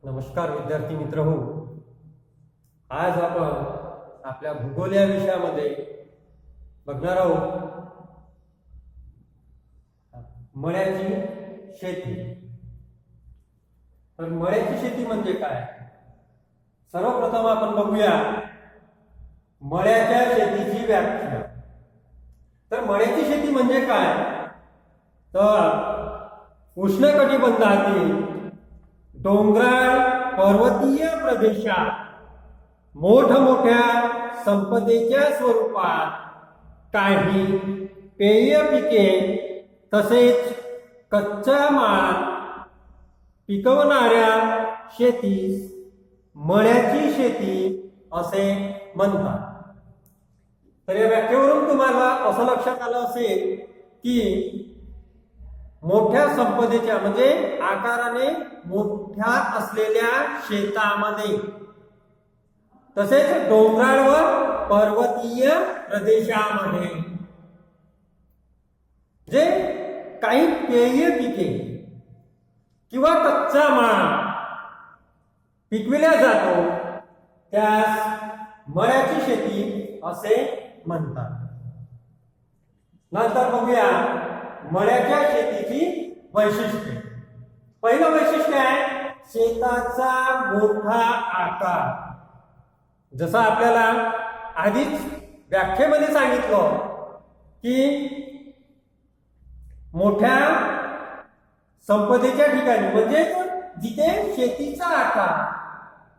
नमस्कार विद्यार्थी मित्र हो. आज आपण आपल्या भूगोल या विषयामध्ये बघणार आहोत मळ्याची शेती. तर मळ्याची शेती म्हणजे काय? सर्वप्रथम आपण बघूया मळ्याच्या शेतीची व्याख्या. तर मळ्याची शेती म्हणजे काय? तर उष्णकटिबंधातील डोंगराळ पर्वतीय प्रदेशात मोठमोठ्या संपदेच्या स्वरूपात काही पेय पिके तसेच कच्चा माल पिकवणाऱ्या शेतीस मळ्याची शेती असे म्हणतात. तर या व्याख्येवरून तुम्हाला असं लक्षात आलं असेल की मोठ्या संपदेच्या म्हणजे आकाराने मोठ्या असलेल्या शेतामध्ये तसेच डोंगराळ व पर्वतीय प्रदेशामध्ये जे काही पेय पिके किंवा कच्चा माल पिकविला जातो त्यास मळ्याची शेती असे म्हणतात. नंतर बघूया मळ्याच्या शेतीची वैशिष्ट्ये. पहिलं वैशिष्ट्य आहे शेताचा मोठा आकार. जसं आपल्याला आधीच व्याख्येमध्ये सांगितलं की मोठ्या संपदेच्या ठिकाणी म्हणजे जिथे शेतीचा आकार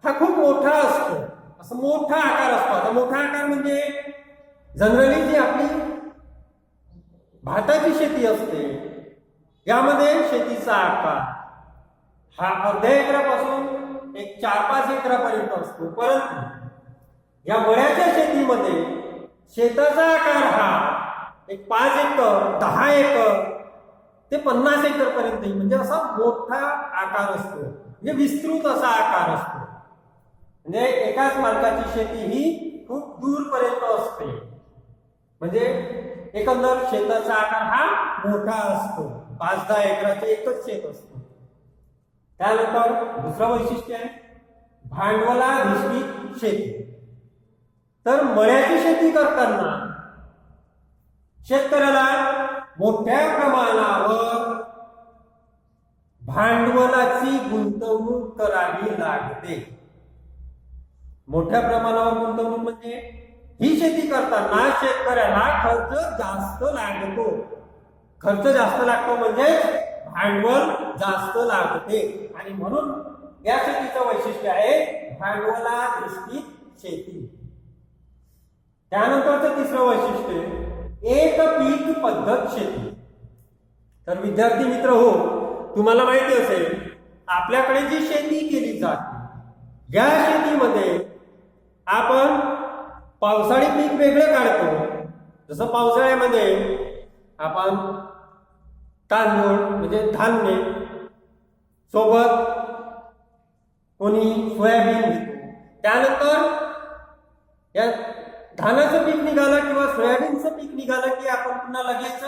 हा खूप मोठा असतो, असं मोठा आकार असतो. आता मोठा आकार म्हणजे जनरली जी आपली भाताची शेती असते यामध्ये शेतीचा आकार हा अर्ध्या एकरापासून एक 4-5 एकरापर्यंत असतो. परंतु या मळ्याच्या शेतीमध्ये शेताचा आकार हा एक 5 एकर 10 एकर ते 50 एकर पर्यंत म्हणजे असा मोठा आकार असतो, म्हणजे विस्तृत असा आकार असतो. म्हणजे एकाच मालकाची शेती ही खूप दूरपर्यंत असते. म्हणजे एकंदर शेताचा आकार हा मोठा असतो. 5-10 एकराचे एकच शेत असतो. त्यानंतर दुसरं वैशिष्ट्य आहे भांडवलाधिष्ठित शेती. तर मळ्याची शेती करताना शेतकऱ्याला मोठ्या प्रमाणावर भांडवलाची गुंतवणूक करावी लागते. मोठ्या प्रमाणावर गुंतवणूक म्हणजे ही शेती करताना शेतकऱ्याला खर्च जास्त लागतो. खर्च जास्त लागतो म्हणजे भांडवल जास्त लागते आणि म्हणून या शेतीचं वैशिष्ट्य आहे भांडवलाधिष्ठित शेती. त्यानंतरचं तिसरं वैशिष्ट्य एक पीक पद्धत शेती. तर विद्यार्थी मित्र हो, तुम्हाला माहिती असेल आपल्याकडे जी शेती केली जाते या शेतीमध्ये आपण पावसाळी पीक वेगळे काढतो. जसं पावसाळ्यामध्ये आपण तांदूळ म्हणजे धान्य सोबत कोणी सोयाबीन घेतो. त्यानंतर या धानाचं पीक निघालं किंवा सोयाबीनचं पीक निघालं की आपण पुन्हा लगेच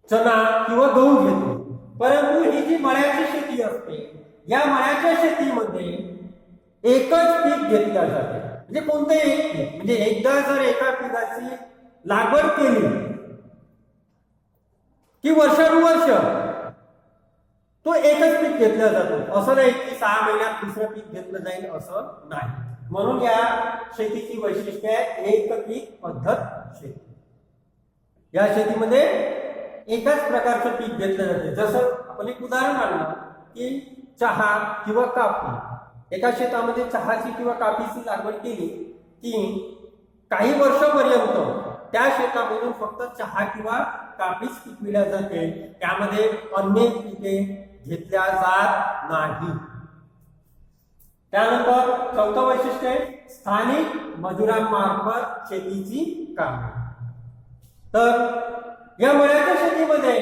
चणा किंवा गहू घेतो. परंतु ही जी मळ्याची शेती असते या मळ्याच्या शेतीमध्ये एकच पीक घेतलं जाते. म्हणजे कोणतेही एक पीक म्हणजे एकदा जर एका पिकाची लागवड केली की वर्षानुवर्ष तो एकच पीक घेतला जातो. असं नाही की 6 महिन्यात दुसरं पीक घेतलं जाईल असं नाही. म्हणून या शेतीची वैशिष्ट्य आहे एक पीक पद्धत शेती. या शेतीमध्ये एकाच प्रकारचं पीक घेतलं जाते. जसं आपण एक उदाहरण आणलं की चहा किंवा काफी. एका शेतामध्ये चहाची किंवा काफीची लागवड केली की काही वर्षापर्यंत त्या शेतामधून फक्त चहा किंवा काफीच पिकविल्या जाते. त्यामध्ये अन्य पिके घेतल्या जात नाही. त्यानंतर चौथं वैशिष्ट्य आहे स्थानिक मजुरांमार्फत शेतीची कामे. तर या मळ्याच्या शेतीमध्ये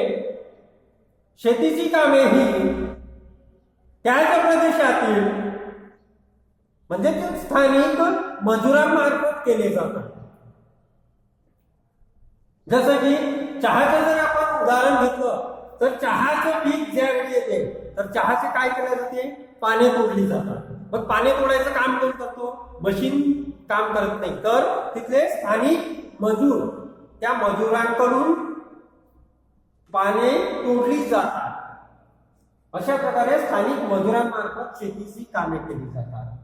शेतीची कामे ही त्याच प्रदेशातील म्हणजे ते स्थानिक मजुरांमार्फत केले जातात. जसं की चहाचं जर आपण उदाहरण घेतलं तर चहाचं पीक ज्यावेळी येते तर चहाचे काय केले जाते, पाने तोडली जातात. मग पाने तोडायचं काम कोण करतो, मशीन काम करत नाही, तर तिथले स्थानिक मजूर, त्या मजुरांकडून पाने तोडली जातात. अशा प्रकारे स्थानिक मजुरांमार्फत शेतीची कामे केली जातात.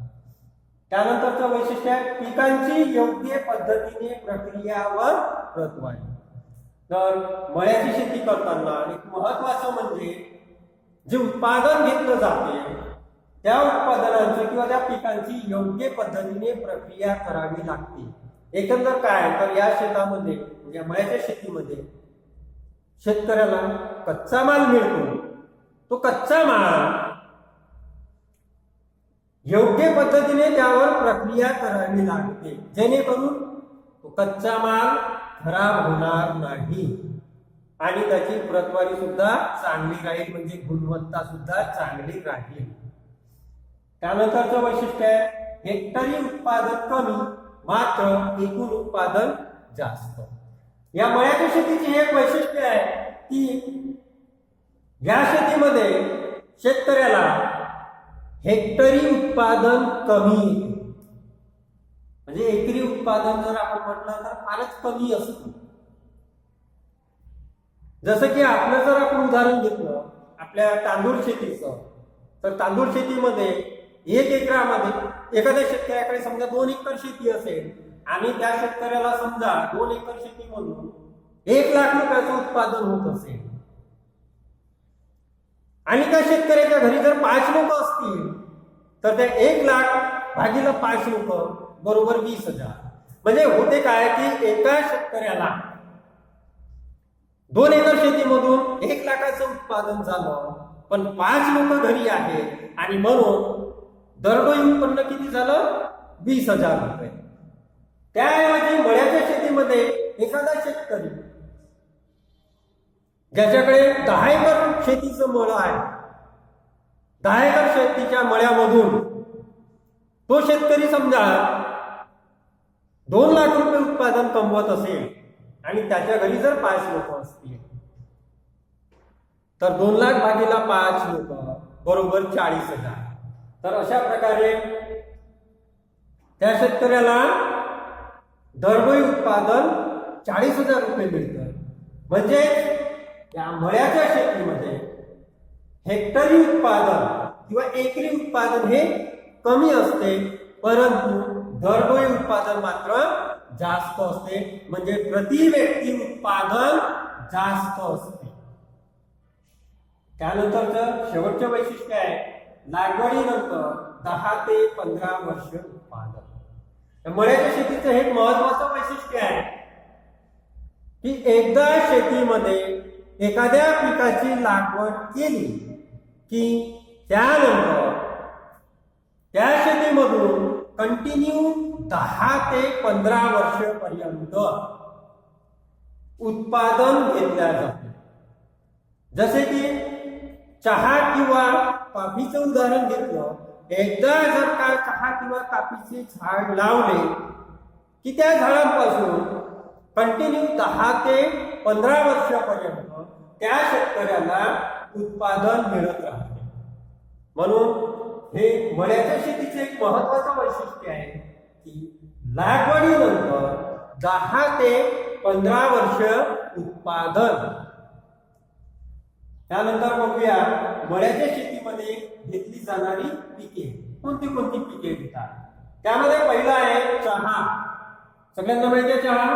त्यानंतरचं वैशिष्ट्य आहे पिकांची योग्य पद्धतीने प्रक्रिया व प्रतवारी. तर मळ्याची शेती करताना एक महत्वाचं म्हणजे जे उत्पादन घेतलं जाते त्या उत्पादनांची किंवा त्या पिकांची योग्य पद्धतीने प्रक्रिया करावी लागते. एकंदर काय तर या शेतामध्ये या मळ्याच्या शेतीमध्ये शेतकऱ्याला कच्चा माल मिळतो. तो कच्चा माल योग्य पद्धतीने त्यावर प्रक्रिया करावी लागते जेणेकरून तो कच्चा माल खराब होणार नाही आणि त्याची प्रतवारी सुद्धा चांगली राहील, म्हणजे गुणवत्ता सुद्धा चांगली राहील. त्यानंतरचं वैशिष्ट्य आहे हेक्टरी उत्पादन कमी मात्र एकूण उत्पादन जास्त. या मळ्याच्या शेतीची एक वैशिष्ट्य आहे की या शेतीमध्ये शेतकऱ्याला हेक्टरी उत्पादन कमी येते. म्हणजे एकरी उत्पादन जर आपण म्हटलं तर फारच कमी असतं. जसं की आपलं जर आपण उदाहरण घेतलं आपल्या तांदूळ शेतीचं, तर तांदूळ शेतीमध्ये 1 एकरामध्ये एखाद्या शेतकऱ्याकडे समजा 2 एकर शेती असेल आणि त्या शेतकऱ्याला समजा 2 एकर शेतीमधून 1 लाख रुपयाचं उत्पादन होत असेल आणि त्या शेतकऱ्याच्या घरी जर 5 लोक असतील तर त्या 1 लाख भागीला 5 लोक बरोबर 20,000. म्हणजे होते काय की एका शेतकऱ्याला 2 एकर शेतीमधून 1 लाखाचं उत्पादन झालं, पण 5 लोक घरी आहेत आणि म्हणून दरडोई उत्पन्न किती झालं, 20,000 रुपये. त्याऐवजी मळ्याच्या शेतीमध्ये एखादा शेतकरी ज्याच्याकडे 10 एकर शेतीचं मळ आहे, 10 एकर शेतीच्या मळ्यामधून तो शेतकरी समजा 2 लाख रुपये उत्पादन कमवत असेल आणि त्याच्या घरी जर 5 लोक असतील तर 2 लाख भागीला 5 लोक बरोबर 40,000. तर अशा प्रकारे त्या शेतकऱ्याला दरडोई उत्पादन 40,000 रुपये मिळतं. म्हणजे या मळ्याच्या शेतीमध्ये हेक्टरी उत्पादन किंवा एकरी उत्पादन हे कमी असते, परंतु दरडोई उत्पादन मात्र जास्त असते. म्हणजे प्रति व्यक्ती उत्पादन जास्त असते. त्यानंतरचं शेवटचं वैशिष्ट्य आहे लागवडीनंतर 10 ते 15 वर्ष उत्पादन. मळ्याच्या शेतीचं हे महत्वाचं वैशिष्ट्य आहे की एकदा शेतीमध्ये एखाद्या पिकाची लागवड केली की त्यानंतर त्या शेतीमधून कंटिन्यू 10 ते 15 वर्ष पर्यंत उत्पादन घेतल्या जाते. जसे की चहा किंवा कॉफीचं उदाहरण घेतलं, एकदा जर का चहा किंवा कॉफीचे झाड लावले की त्या झाडांपासून कंटिन्यू 10 ते 15 वर्षापर्यंत त्या शेतकऱ्याला उत्पादन मिळत राहते. म्हणून हे मळ्याच्या शेतीचे एक महत्वाचं वैशिष्ट्य आहे की लागवडीनंतर 10 ते 15 वर्ष उत्पादन. त्यानंतर बघूया मळ्याच्या शेतीमध्ये घेतली जाणारी पिके कोणती कोणती पिके घेतात. त्यामध्ये पहिला आहे चहा. सगळ्यांना माहिती आहे चहा,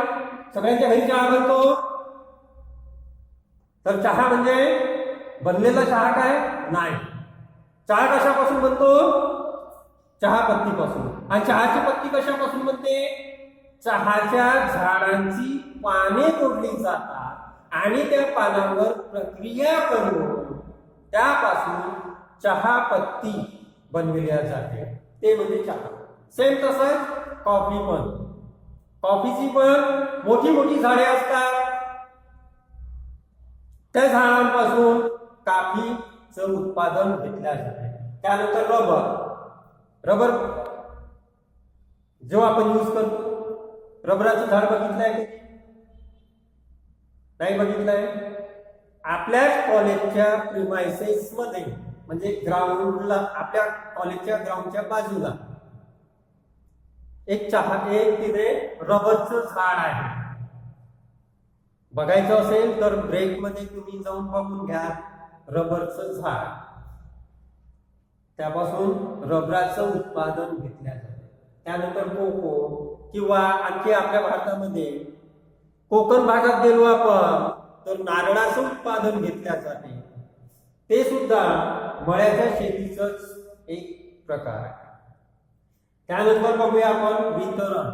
सगळ्यांच्या घरी चहा बनतो. तर चहा म्हणजे बनलेला चहा काय नाही. चहा कशापासून बनतो, चहा पत्तीपासून. आणि चहाची पत्ती कशापासून बनते, चहाच्या झाडांची पाने तोडली जातात आणि त्या पानांवर प्रक्रिया करून त्यापासून चहा पत्ती बनविल्या जाते, ते म्हणजे चहा. सेम तसंच कॉफी पण, कॉफीची पण मोठी मोठी झाडे असतात, त्या झाडांपासून कॉफीचं उत्पादन घेतल्या जाते. त्यानंतर रबर. रबर जेव्हा आपण यूज करतो, रबराचं झाड बघितलंय की नाही बघितलंय, आपल्याच कॉलेजच्या प्रिमायसेस मध्ये म्हणजे ग्राउंडला, आपल्या कॉलेजच्या ग्राउंडच्या बाजूला एक तिथे रबरचं झाड आहे. बघायचं असेल तर ब्रेक मध्ये तुम्ही जाऊन बघून घ्या. रबरचं झाड, त्यापासून रबराचं उत्पादन घेतल्या जाते. त्यानंतर कोको किंवा आणखी आपल्या भारतामध्ये कोकण भागात गेलो आपण तर नारळाचं उत्पादन घेतल्या जाते. ते सुद्धा मळ्याच्या शेतीचंच एक प्रकार आहे. त्यानंतर बघूया आपण वितरण,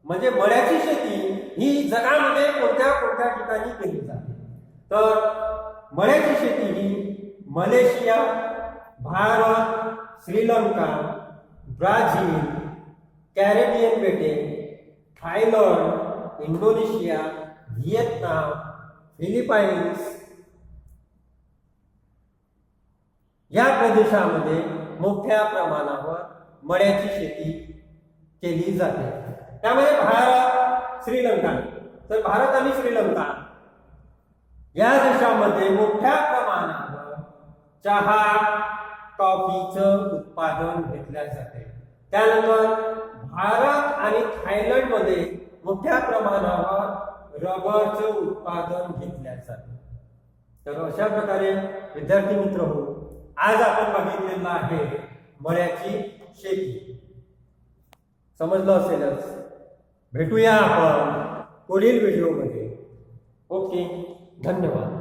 म्हणजे मळ्याची शेती ही जगामध्ये कोणत्या कोणत्या ठिकाणी केली जाते. तर मळ्याची शेती ही Malaysia, Bharat, Sri Lanka, Brazil, Caribbean बेटे, थायलंड, इंडोनेशिया, व्हिएतनाम, फिलिपाईन्स या प्रदेशामध्ये मोठ्या प्रमाणावर मळ्याची शेती केली जाते. त्यामध्ये भारत, श्रीलंका, तर भारत आणि श्रीलंका या देशामध्ये मोठ्या प्रमाणावर चहा, कॉफीचं उत्पादन घेतल्या जाते. त्यानंतर भारत आणि थायलंड मध्ये मोठ्या प्रमाणावर रबरचं उत्पादन घेतल्या जाते. तर अशा प्रकारे विद्यार्थी मित्र हो, आज आपण बघितलेलं आहे मळ्याची शेती. समजलं असेलच. भेटूया आपण पुढील व्हिडिओमध्ये. ओके, धन्यवाद.